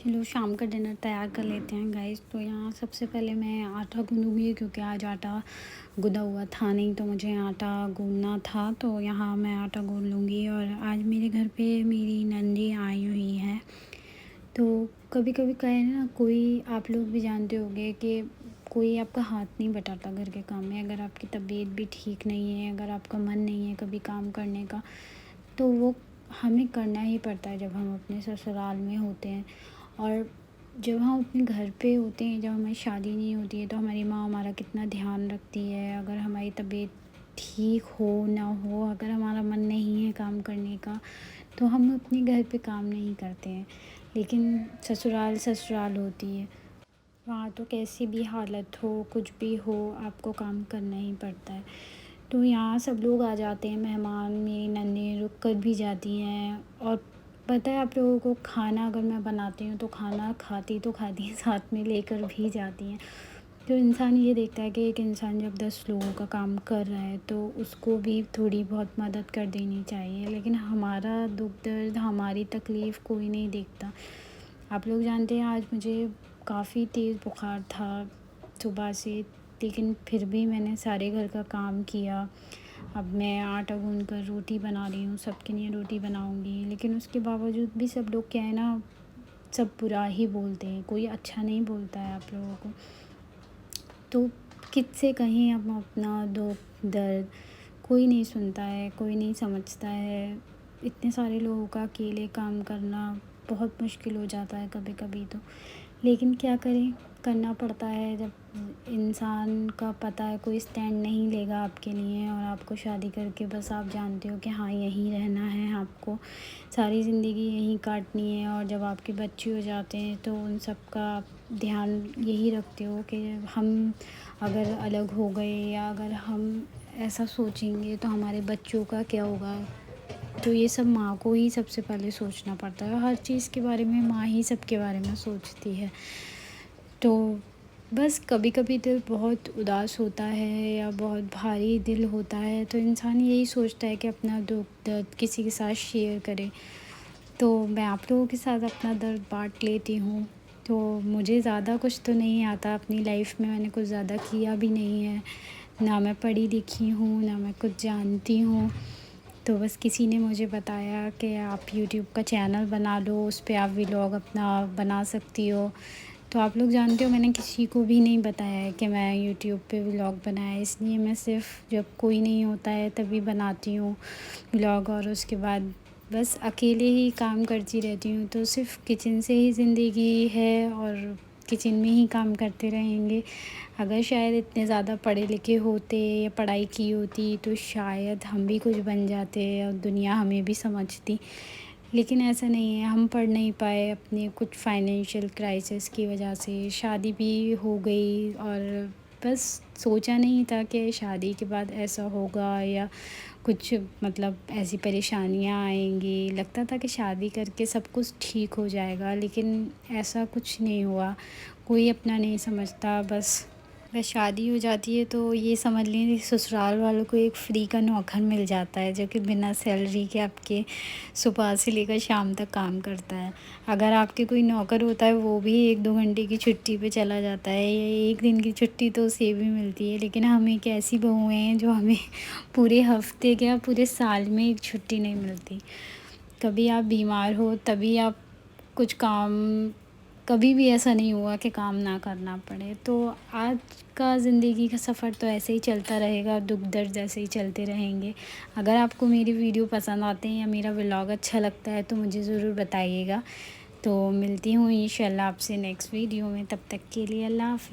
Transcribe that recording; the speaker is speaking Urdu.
چلو شام کا ڈنر تیار کر لیتے ہیں گائز. تو یہاں سب سے پہلے میں آٹا گوندوں گی کیونکہ آج آٹا گوندھا ہوا تھا نہیں تو مجھے آٹا گوندنا تھا. تو یہاں میں آٹا گوندھ لوں گی. اور آج میرے گھر پہ میری نندی آئی ہوئی ہے. تو کبھی کبھی کہیں نا کوئی آپ لوگ بھی جانتے ہوگے کہ کوئی آپ کا ہاتھ نہیں بٹاتا گھر کے کام میں. اگر آپ کی طبیعت بھی ٹھیک نہیں ہے, اگر آپ کا من نہیں ہے کبھی کام کرنے کا, تو وہ ہمیں کرنا ہی پڑتا ہے جب ہم اپنے سسرال میں ہوتے ہیں. اور جب ہم اپنے گھر پہ ہوتے ہیں, جب ہماری شادی نہیں ہوتی ہے, تو ہماری ماں ہمارا کتنا دھیان رکھتی ہے. اگر ہماری طبیعت ٹھیک ہو نہ ہو, اگر ہمارا من نہیں ہے کام کرنے کا, تو ہم اپنے گھر پہ کام نہیں کرتے ہیں. لیکن سسرال ہوتی ہے, وہاں تو کیسی بھی حالت ہو, کچھ بھی ہو, آپ کو کام کرنا ہی پڑتا ہے. تو یہاں سب لوگ آ جاتے ہیں مہمان, میری نندیں رک کر بھی جاتی ہیں. اور پتہ ہے آپ لوگوں کو, کھانا اگر میں بناتی ہوں تو کھانا کھاتی ہیں, ساتھ میں لے کر بھی جاتی ہیں. تو انسان یہ دیکھتا ہے کہ ایک انسان جب 10 لوگوں کا کام کر رہا ہے تو اس کو بھی تھوڑی بہت مدد کر دینی چاہیے. لیکن ہمارا دکھ درد, ہماری تکلیف کوئی نہیں دیکھتا. آپ لوگ جانتے ہیں آج مجھے کافی تیز بخار تھا صبح سے, لیکن پھر بھی میں نے سارے گھر کا کام کیا. اب میں آٹا گوندھ کر روٹی بنا رہی ہوں, سب کے لیے روٹی بناؤں گی. لیکن اس کے باوجود بھی سب لوگ کیا ہے نا, سب برا ہی بولتے ہیں, کوئی اچھا نہیں بولتا ہے آپ لوگوں کو. تو کس سے کہیں ہم اپنا دکھ درد, کوئی نہیں سنتا ہے, کوئی نہیں سمجھتا ہے. اتنے سارے لوگوں کا اکیلے کام کرنا بہت مشکل ہو جاتا ہے کبھی کبھی تو. لیکن کیا کریں, کرنا پڑتا ہے جب انسان کا پتہ ہے کوئی اسٹینڈ نہیں لے گا آپ کے لیے, اور آپ کو شادی کر کے بس آپ جانتے ہو کہ ہاں یہیں رہنا ہے, آپ کو ساری زندگی یہیں کاٹنی ہے. اور جب آپ کے بچے ہو جاتے ہیں تو ان سب کا دھیان یہی رکھتے ہو کہ ہم اگر الگ ہو گئے, یا اگر ہم ایسا سوچیں گے تو ہمارے بچوں کا کیا ہوگا. تو یہ سب ماں کو ہی سب سے پہلے سوچنا پڑتا ہے. ہر چیز کے بارے میں ماں ہی سب کے بارے میں سوچتی ہے. تو بس کبھی کبھی دل بہت اداس ہوتا ہے یا بہت بھاری دل ہوتا ہے, تو انسان یہی سوچتا ہے کہ اپنا دکھ درد کسی کے ساتھ شیئر کرے. تو میں آپ لوگوں کے ساتھ اپنا درد بانٹ لیتی ہوں. تو مجھے زیادہ کچھ تو نہیں آتا اپنی لائف میں نے کچھ زیادہ کیا بھی نہیں ہے, نہ میں پڑھی لکھی ہوں, نہ میں کچھ جانتی ہوں. تو بس کسی نے مجھے بتایا کہ آپ یوٹیوب کا چینل بنا لو, اس پہ آپ ولاگ اپنا بنا سکتی ہو. تو آپ لوگ جانتے ہو میں نے کسی کو بھی نہیں بتایا ہے کہ میں یوٹیوب پہ ولاگ بنایا, اس لیے میں صرف جب کوئی نہیں ہوتا ہے تبھی بناتی ہوں ولاگ. اور اس کے بعد بس اکیلے ہی کام کرتی رہتی ہوں. تو صرف کچن سے ہی زندگی ہے, اور کچن میں ہی کام کرتے رہیں گے. اگر شاید اتنے زیادہ پڑھے لکھے ہوتے یا پڑھائی کی ہوتی تو شاید ہم بھی کچھ بن جاتے اور دنیا ہمیں بھی سمجھتی. لیکن ایسا نہیں ہے, ہم پڑھ نہیں پائے اپنے کچھ فائنینشیل کرائسس کی وجہ سے. شادی بھی ہو گئی اور بس سوچا نہیں تھا کہ شادی کے بعد ایسا ہوگا یا کچھ مطلب ایسی پریشانیاں آئیں گی. لگتا تھا کہ شادی کر کے سب کچھ ٹھیک ہو جائے گا, لیکن ایسا کچھ نہیں ہوا. کوئی اپنا نہیں سمجھتا. بس شادی ہو جاتی ہے تو یہ سمجھ لیں سسرال والوں کو ایک فری کا نوکر مل جاتا ہے, جو کہ بنا سیلری کے آپ کے صبح سے لے کر شام تک کام کرتا ہے. اگر آپ کے کوئی نوکر ہوتا ہے وہ بھی 1-2 گھنٹے کی چھٹی پہ چلا جاتا ہے, یا 1 دن کی چھٹی تو اسے بھی ملتی ہے. لیکن ہم ایک ایسی بہویں ہیں جو ہمیں پورے ہفتے کیا پورے سال میں ایک چھٹی نہیں ملتی. کبھی آپ بیمار ہو تبھی آپ کچھ کام, کبھی بھی ایسا نہیں ہوا کہ کام نہ کرنا پڑے. تو آج کا زندگی کا سفر تو ایسے ہی چلتا رہے گا, دکھ درد ایسے ہی چلتے رہیں گے. اگر آپ کو میری ویڈیو پسند آتے ہیں یا میرا ولاگ اچھا لگتا ہے تو مجھے ضرور بتائیے گا. تو ملتی ہوں انشاءاللہ آپ سے نیکسٹ ویڈیو میں. تب تک کے لیے اللہ حافظ.